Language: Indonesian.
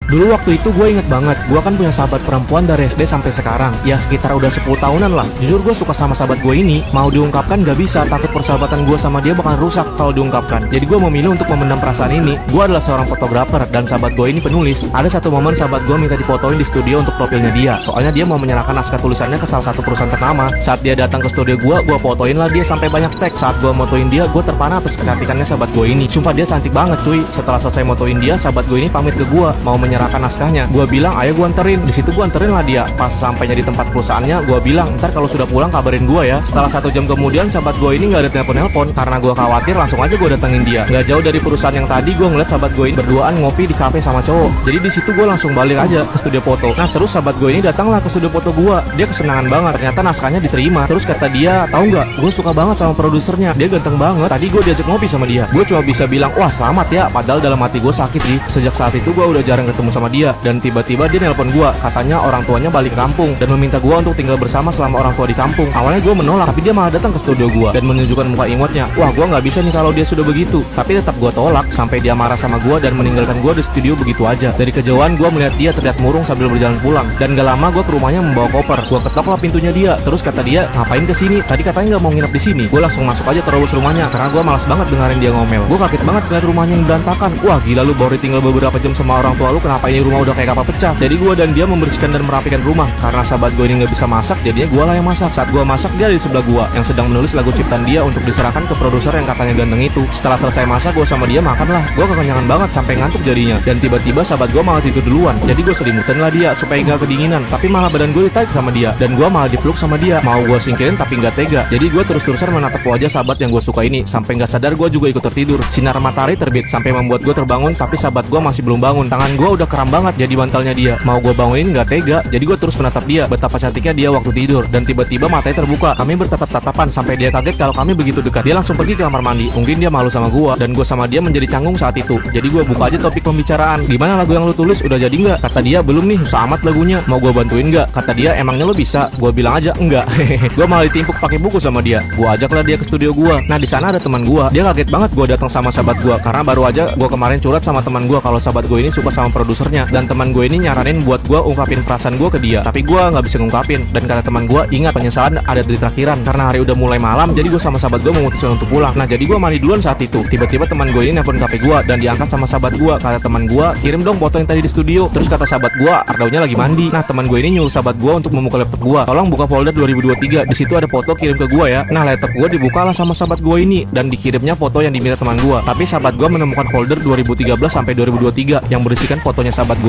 Dulu waktu itu gue inget banget, gue kan punya sahabat perempuan dari SD sampai sekarang. Ya sekitar udah 10 tahunan lah. Jujur gue suka sama sahabat gue ini, mau diungkapkan gak bisa, takut persahabatan gue sama dia bakal rusak kalau diungkapkan. Jadi gue memilih untuk memendam perasaan ini. Gue adalah seorang fotografer dan sahabat gue ini penulis. Ada satu momen sahabat gue minta difotoin di studio untuk profilnya dia. Soalnya dia mau menyerahkan naskah tulisannya ke salah satu perusahaan ternama. Saat dia datang ke studio gue fotoin lah dia sampai banyak teks. Saat gue motoin dia, gue terpana atas kecantikannya sahabat gue ini. Sumpah dia cantik banget cuy. Setelah selesai motoin dia, sahabat gue ini pamit ke gue mau menyerahkan naskahnya. Gue bilang ayo gue anterin. Di situ gue anterin lah dia. Pas sampainya di tempat perusahaannya, gue bilang ntar kalau sudah pulang kabarin gue ya. Setelah 1 jam kemudian sahabat gue ini nggak ada telepon karena gue khawatir, langsung aja gue datengin dia. Nggak jauh dari perusahaan yang tadi, gue ngeliat sahabat gue ini berduaan ngopi di kafe sama cowok. Jadi di situ gue langsung balik aja ke studio foto. Nah terus sahabat gue ini datanglah ke studio foto gue. Dia kesenangan banget. Ternyata naskahnya diterima. Terus kata dia, tahu nggak? Gue suka banget sama produsernya. Dia ganteng banget. Tadi gue diajak ngopi sama dia. Gue cuma bisa bilang wah selamat ya. Padahal dalam hati gue sakit sih. Sejak saat itu gue udah jarang ketemu sama dia. Dan tiba-tiba dia nelpon gue. Katanya orang tuanya balik ke kampung dan meminta gue untuk tinggal bersama selama orang tua di kampung. Awalnya gue menolak, tapi dia malah datang ke studio gue dan menunjukkan muka imutnya. Wah gue nggak bisa nih kalau dia sudah begitu. Tapi tetap gue tolak sampai dia marah sama gue dan meninggalkan gue di studio begitu aja. Dari kejauhan gue melihat dia terlihat murung sambil berjalan pulang. Dan gak lama gue ke rumahnya membawa koper. Gue ketok lah pintunya dia. Terus kata dia, ngapain kesini? Tadi katanya nggak mau nginep di sini. Gue langsung masuk aja terobos rumahnya karena gue malas banget dengerin dia ngomel. Gue kaget banget ngeliat rumahnya yang berantakan. Wah gila lu, baru tinggal beberapa jam sama orang tua lu, kenapa ini rumah udah kayak kapal pecah? Jadi gue dan dia membersihkan dan merapikan rumah. Karena sahabat gue ini nggak bisa masak, jadinya gue lah yang masak. Saat gue masak, dia di sebelah gue yang sedang menulis lagu ciptaan dia untuk diserahkan ke produser yang katanya ganteng itu. Setelah selesai masak, gue sama dia makan lah. Gue kekenyangan banget sampai ngantuk jadinya. Dan tiba-tiba sahabat gue malah tidur duluan. Jadi gue selimutin lah dia supaya nggak kedinginan. Tapi malah badan gue ditarik sama dia dan gue malah dipeluk sama dia. Mau gue singkirin tapi nggak tega. Jadi gue terus-terusan menatap wajah sahabat yang gue suka ini sampai nggak sadar gue juga ikut tertidur. Sinar matahari terbit sampai membuat gue terbangun, tapi sahabat gue masih belum bangun. Tangan gue udah kram banget jadi bantalnya dia. Mau gue bangunin nggak tega. Jadi gue terus menatap dia, betapa cantiknya dia waktu tidur. Dan tiba-tiba matanya terbuka. Kami bertatap-tatapan sampai dia kaget kalau kami begitu dekat. Dia langsung pergi ke kamar mandi. Mungkin dia malu sama gue dan gue sama dia menjadi canggung saat itu. Jadi gue buka aja topik pembicaraan. Gimana lagu yang lu tulis, udah jadi nggak? Kata dia belum nih, susah amat lagunya. Mau gue bantuin nggak? Kata dia emangnya lo bisa? Gue bilang aja enggak. Gue malah ditimpuk pakai buku sama dia. Gue ajaklah dia ke studio gue. Nah di sana ada teman gue. Dia kaget banget gue datang sama sahabat gue karena baru aja gue kemarin curhat sama teman gue kalau sahabat gue ini suka sama produsernya. Dan teman gue ini nyaranin buat gue ungkapin perasaan gue ke dia. Tapi gue nggak bisa ngungkapin. Dan kata teman gue, ingat penyesalan ada di terakhiran. Karena hari udah mulai malam, jadi gue sama sahabat gue memutuskan untuk pulang. Nah jadi gue mandi duluan saat itu. Tiba-tiba teman gue ini nelpon HP gue dan diangkat sama sahabat gue. Kata teman gue, kirim dong foto yang tadi di studio. Terus kata sahabat gue, Ardaunya lagi mandi. Nah teman gue ini nyuruh sahabat gue untuk membuka laptop gue. Tolong buka folder 2023. Di situ ada foto, kirim ke gue ya. Nah laptop gue dibukalah sama sahabat gue ini dan dikirimnya foto yang diminta teman gue. Tapi sahabat gue menemukan folder 2013 sampai 2023 yang berisikan fotonya sahabat gue.